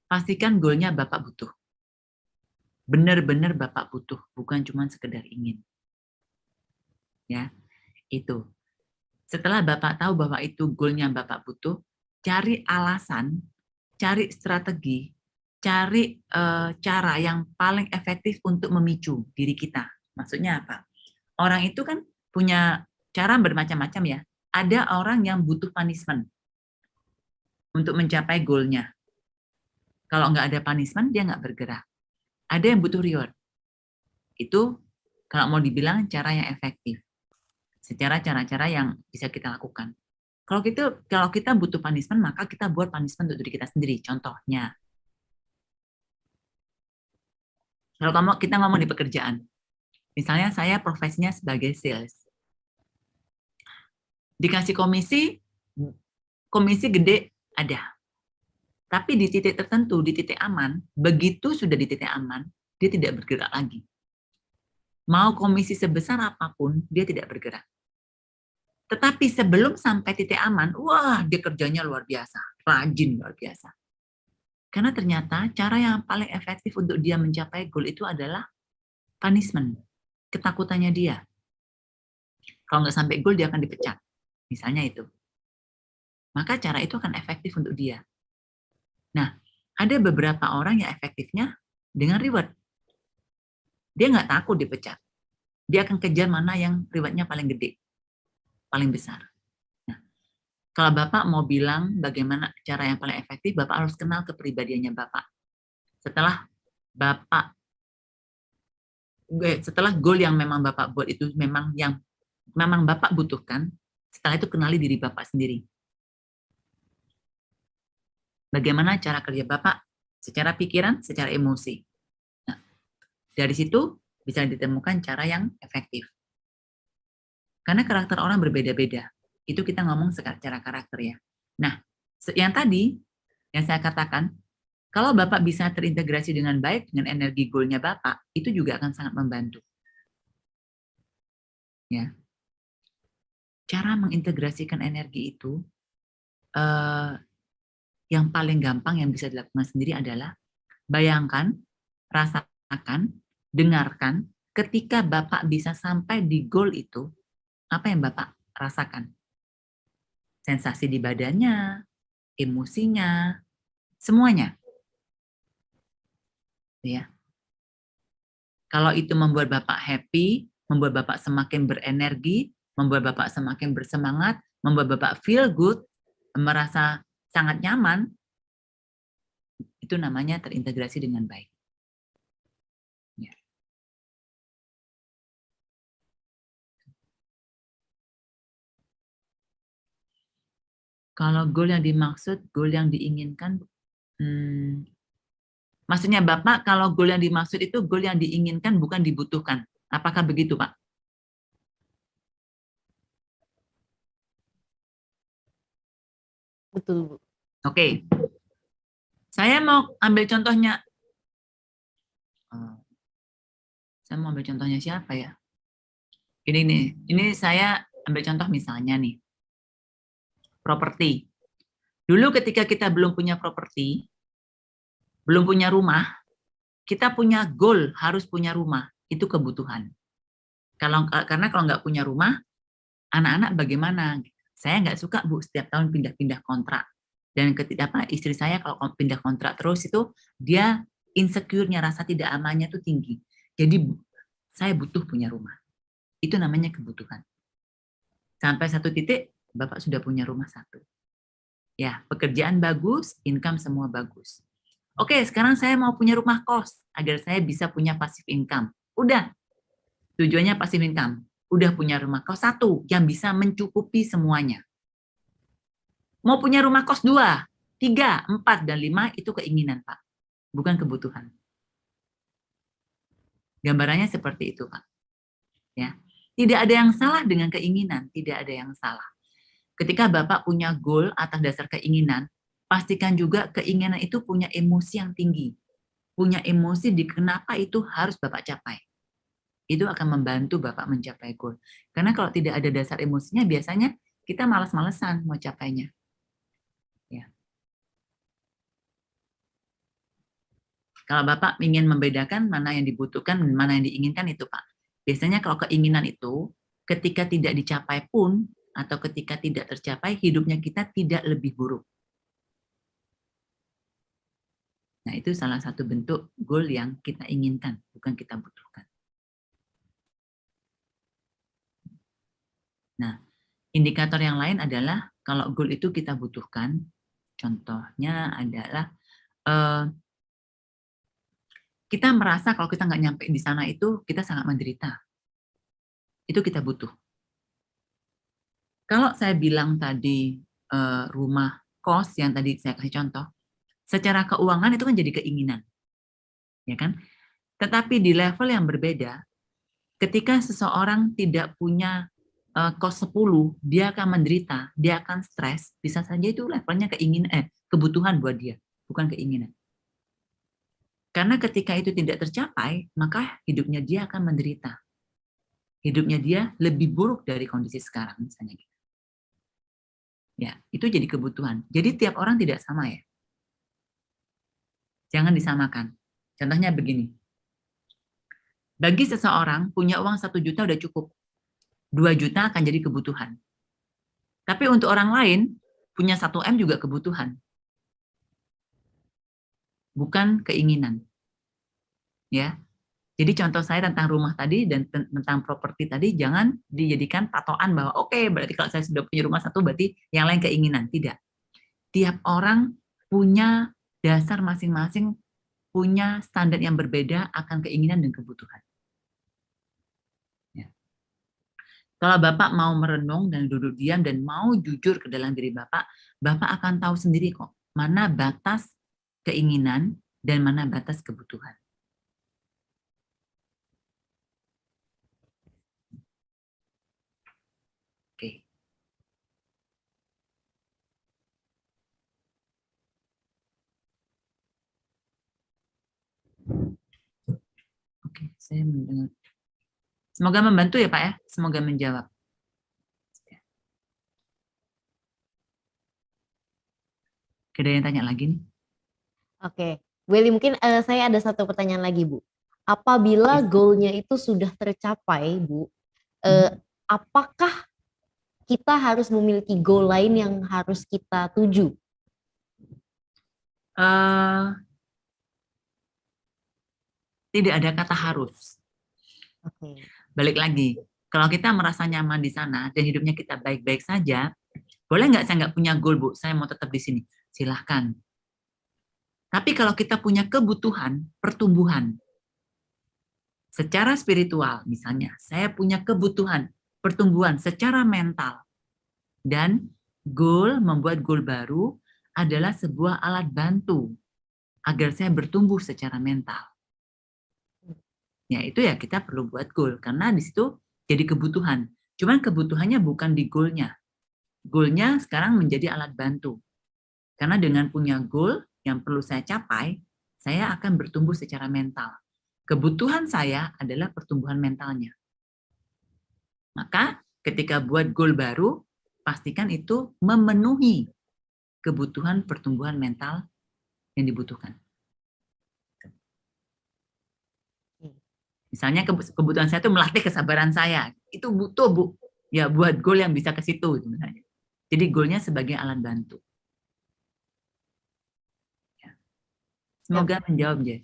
Pastikan goalnya Bapak butuh. Benar-benar Bapak butuh, bukan cuma sekedar ingin. Ya, itu. Setelah Bapak tahu bahwa itu goalnya Bapak butuh, cari alasan, cari strategi, cari cara yang paling efektif untuk memicu diri kita. Maksudnya apa? Orang itu kan punya cara bermacam-macam ya. Ada orang yang butuh punishment untuk mencapai goalnya. Kalau nggak ada punishment, dia nggak bergerak. Ada yang butuh reward. Itu kalau mau dibilang cara yang efektif. Secara cara-cara yang bisa kita lakukan. Kalau kita butuh punishment, maka kita buat punishment untuk diri kita sendiri. Contohnya, Kalau kita ngomong di pekerjaan, misalnya saya profesinya sebagai sales, dikasih komisi gede ada. Tapi di titik tertentu, di titik aman, begitu sudah di titik aman, dia tidak bergerak lagi. Mau komisi sebesar apapun, dia tidak bergerak. Tetapi sebelum sampai titik aman, wah, dia kerjanya luar biasa, rajin luar biasa. Karena ternyata cara yang paling efektif untuk dia mencapai goal itu adalah punishment, ketakutannya dia. Kalau nggak sampai goal, dia akan dipecat. Misalnya itu. Maka cara itu akan efektif untuk dia. Nah, ada beberapa orang yang efektifnya dengan reward. Dia nggak takut dipecat. Dia akan kejar mana yang rewardnya paling gede, paling besar. Nah, kalau Bapak mau bilang bagaimana cara yang paling efektif, Bapak harus kenal kepribadiannya Bapak. Setelah goal yang memang Bapak buat itu memang yang memang Bapak butuhkan, setelah itu kenali diri Bapak sendiri. Bagaimana cara kerja Bapak secara pikiran, secara emosi. Nah, dari situ bisa ditemukan cara yang efektif. Karena karakter orang berbeda-beda. Itu kita ngomong secara karakter ya. Nah, yang tadi yang saya katakan, kalau Bapak bisa terintegrasi dengan baik dengan energi goal-nya Bapak, itu juga akan sangat membantu. Ya. Cara mengintegrasikan energi itu yang paling gampang yang bisa dilakukan sendiri adalah bayangkan, rasakan, dengarkan ketika Bapak bisa sampai di goal itu, apa yang Bapak rasakan? Sensasi di badannya, emosinya, semuanya. Ya. Kalau itu membuat Bapak happy, membuat Bapak semakin berenergi, membuat Bapak semakin bersemangat, membuat Bapak feel good, merasa sangat nyaman, itu namanya terintegrasi dengan baik. Ya. Kalau goal yang dimaksud, goal yang diinginkan, maksudnya Bapak, kalau goal yang dimaksud itu goal yang diinginkan bukan dibutuhkan. Apakah begitu, Pak? Betul, Bu. Oke. Saya mau ambil contohnya. Saya mau ambil contohnya siapa ya? Ini nih, ini saya ambil contoh misalnya nih. Properti. Dulu ketika kita belum punya properti, belum punya rumah, kita punya goal harus punya rumah. Itu kebutuhan. Karena kalau nggak punya rumah, anak-anak bagaimana? Saya nggak suka, Bu, setiap tahun pindah-pindah kontrak. Dan ketika istri saya kalau pindah kontrak terus itu, dia insecure-nya, rasa tidak amannya itu tinggi. Jadi saya butuh punya rumah. Itu namanya kebutuhan. Sampai satu titik, Bapak sudah punya rumah satu. Ya, pekerjaan bagus, income semua bagus. Oke, sekarang saya mau punya rumah kos, agar saya bisa punya passive income. Udah, tujuannya passive income. Udah punya rumah kos satu, yang bisa mencukupi semuanya. Mau punya rumah kos 2, 3, 4, dan 5, itu keinginan, Pak. Bukan kebutuhan. Gambarannya seperti itu, Pak. Ya. Tidak ada yang salah dengan keinginan, tidak ada yang salah. Ketika Bapak punya goal atas dasar keinginan, pastikan juga keinginan itu punya emosi yang tinggi. Punya emosi di kenapa itu harus Bapak capai. Itu akan membantu Bapak mencapai goal. Karena kalau tidak ada dasar emosinya, biasanya kita malas-malesan mau capainya. Ya. Kalau Bapak ingin membedakan mana yang dibutuhkan dan mana yang diinginkan itu, Pak. Biasanya kalau keinginan itu, ketika tidak dicapai pun, atau ketika tidak tercapai, hidupnya kita tidak lebih buruk. Nah, itu salah satu bentuk goal yang kita inginkan, bukan kita butuhkan. Nah, indikator yang lain adalah kalau goal itu kita butuhkan, contohnya adalah kita merasa kalau kita nggak nyampe di sana itu kita sangat menderita. Itu kita butuh. Kalau saya bilang tadi rumah kos yang tadi saya kasih contoh, secara keuangan itu kan jadi keinginan, ya kan? Tetapi di level yang berbeda, ketika seseorang tidak punya kos 10, dia akan menderita, dia akan stres, bisa saja itu levelnya kebutuhan buat dia, bukan keinginan. Karena ketika itu tidak tercapai, maka hidupnya dia akan menderita. Hidupnya dia lebih buruk dari kondisi sekarang misalnya. Ya, itu jadi kebutuhan. Jadi tiap orang tidak sama ya. Jangan disamakan. Contohnya begini. Bagi seseorang punya uang 1 juta udah cukup. 2 juta akan jadi kebutuhan. Tapi untuk orang lain punya 1 M juga kebutuhan. Bukan keinginan. Ya. Jadi contoh saya tentang rumah tadi dan tentang properti tadi jangan dijadikan patokan bahwa oke, berarti kalau saya sudah punya rumah 1 berarti yang lain keinginan. Tidak. Tiap orang punya dasar masing-masing, punya standar yang berbeda akan keinginan dan kebutuhan. Ya. Kalau Bapak mau merenung dan duduk diam dan mau jujur ke dalam diri Bapak, Bapak akan tahu sendiri kok mana batas keinginan dan mana batas kebutuhan. Oke. Oke, saya mendengar. Semoga membantu ya Pak ya, semoga menjawab. Ada yang tanya lagi nih? Oke, Willy, mungkin saya ada satu pertanyaan lagi, Bu. Apabila goalnya itu sudah tercapai, Bu, apakah kita harus memiliki goal lain yang harus kita tuju? Tidak ada kata harus. Oke. Balik lagi, kalau kita merasa nyaman di sana dan hidupnya kita baik-baik saja, boleh nggak saya nggak punya goal, Bu? Saya mau tetap di sini. Silahkan. Tapi kalau kita punya kebutuhan, pertumbuhan, secara spiritual misalnya, saya punya kebutuhan, pertumbuhan secara mental, dan membuat goal baru adalah sebuah alat bantu agar saya bertumbuh secara mental. Ya itu ya kita perlu buat goal, karena di situ jadi kebutuhan. Cuman kebutuhannya bukan di goalnya. Goalnya sekarang menjadi alat bantu. Karena dengan punya goal yang perlu saya capai, saya akan bertumbuh secara mental. Kebutuhan saya adalah pertumbuhan mentalnya. Maka ketika buat goal baru, pastikan itu memenuhi kebutuhan pertumbuhan mental yang dibutuhkan. Misalnya kebutuhan saya itu melatih kesabaran saya. Itu butuh, Bu. Ya buat goal yang bisa ke situ misalnya. Jadi goalnya sebagai alat bantu. Semoga menjawab, Jess.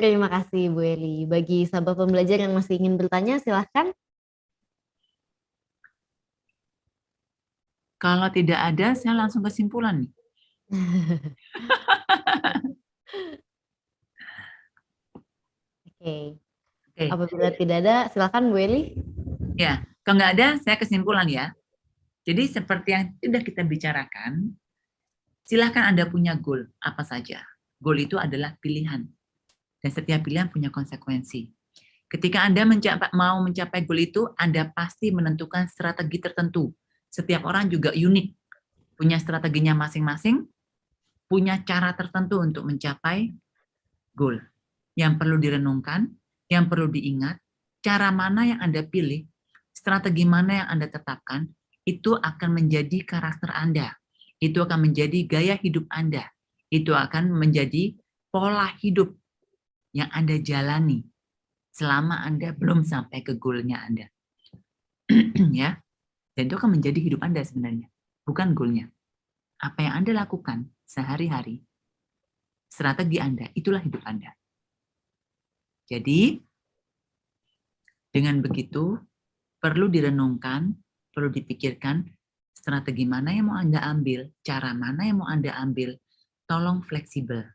Terima kasih, Bu Eli. Bagi sahabat pembelajar yang masih ingin bertanya, silahkan. Kalau tidak ada, saya langsung kesimpulan nih. Oke. Apabila tidak ada, silahkan Bu Eli. Ya, kalau nggak ada, saya kesimpulan ya. Jadi seperti yang sudah kita bicarakan, silahkan Anda punya goal apa saja. Goal itu adalah pilihan. Dan setiap pilihan punya konsekuensi. Ketika Anda mau mencapai goal itu, Anda pasti menentukan strategi tertentu. Setiap orang juga unik. Punya strateginya masing-masing, punya cara tertentu untuk mencapai goal. Yang perlu direnungkan, yang perlu diingat, cara mana yang Anda pilih, strategi mana yang Anda tetapkan, itu akan menjadi karakter Anda. Itu akan menjadi gaya hidup Anda. Itu akan menjadi pola hidup yang Anda jalani selama Anda belum sampai ke goalnya Anda. Ya, dan itu akan menjadi hidup Anda sebenarnya, bukan goalnya. Apa yang Anda lakukan sehari-hari, strategi Anda, itulah hidup Anda. Jadi, dengan begitu, perlu direnungkan, perlu dipikirkan, strategi mana yang mau Anda ambil, cara mana yang mau Anda ambil, tolong fleksibel.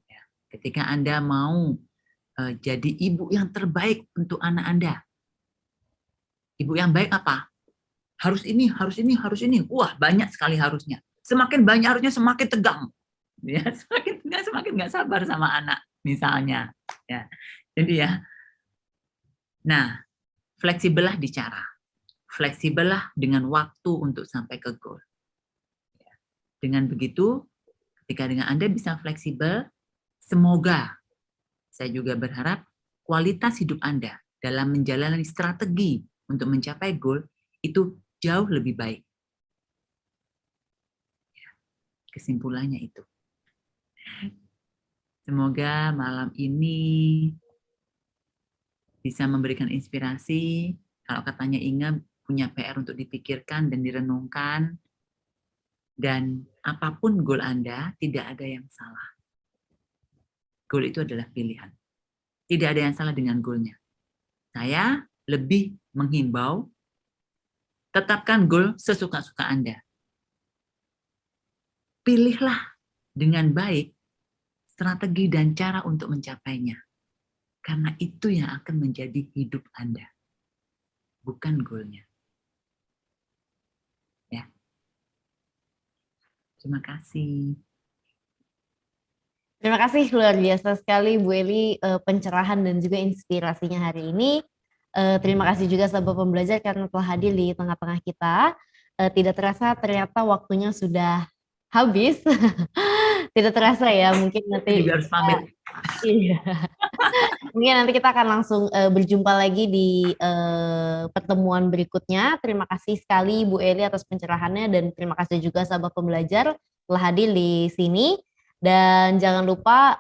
Ya, ketika Anda mau jadi ibu yang terbaik untuk anak Anda, ibu yang baik apa? Harus ini, harus ini, harus ini. Wah, banyak sekali harusnya. Semakin banyak harusnya, semakin tegang. Ya, semakin tegang, semakin nggak sabar sama anak, misalnya. Ya, jadi ya. Nah, fleksibel lah di cara, fleksibel lah dengan waktu untuk sampai ke goal. Dengan begitu, ketika dengan Anda bisa fleksibel, semoga saya juga berharap kualitas hidup Anda dalam menjalani strategi untuk mencapai goal itu jauh lebih baik. Kesimpulannya itu. Semoga malam ini bisa memberikan inspirasi. Kalau katanya Inga punya PR untuk dipikirkan dan direnungkan. Dan apapun goal Anda, tidak ada yang salah. Goal itu adalah pilihan. Tidak ada yang salah dengan goalnya. Saya lebih menghimbau, tetapkan goal sesuka-suka Anda. Pilihlah dengan baik strategi dan cara untuk mencapainya. Karena itu yang akan menjadi hidup Anda. Bukan goalnya. Ya. Terima kasih. Terima kasih, luar biasa sekali Bu Eli pencerahan dan juga inspirasinya hari ini. Terima kasih juga sahabat pembelajar karena telah hadir di tengah-tengah kita. Tidak terasa ternyata waktunya sudah habis. Tidak terasa ya, mungkin nanti Juga harus pamit. Iya. Mungkin nanti kita akan langsung berjumpa lagi di pertemuan berikutnya. Terima kasih sekali Bu Eli atas pencerahannya dan terima kasih juga sahabat pembelajar telah hadir di sini. Dan jangan lupa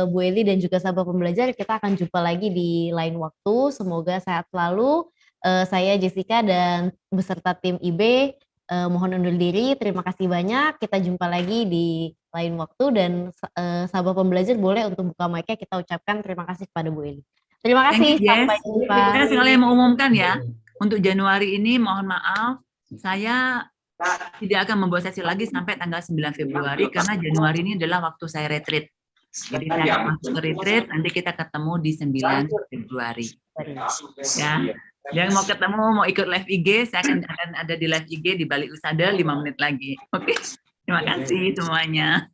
Bu Eli dan juga sahabat pembelajar, kita akan jumpa lagi di lain waktu. Semoga sehat selalu. Saya Jessica dan beserta tim IB mohon undur diri. Terima kasih banyak. Kita jumpa lagi di lain waktu dan sahabat pembelajar boleh untuk buka mic-nya, kita ucapkan terima kasih kepada Bu Eli. Terima kasih. Sampai jumpa. Saya sekali mau umumkan ya, untuk Januari ini mohon maaf, saya tidak akan membuat sesi lagi sampai tanggal 9 Februari karena Januari ini adalah waktu saya retreat. Jadi saya akan masuk ke retreat, nanti kita ketemu di 9 Februari. Ya. Yang mau ketemu, mau ikut live IG, saya akan ada di live IG di Balik Usada 5 menit lagi. Oke. Terima kasih semuanya.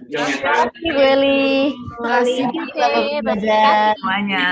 Terima kasih Bu Eli. Terima kasih, Sahabat pembelajar. Semuanya.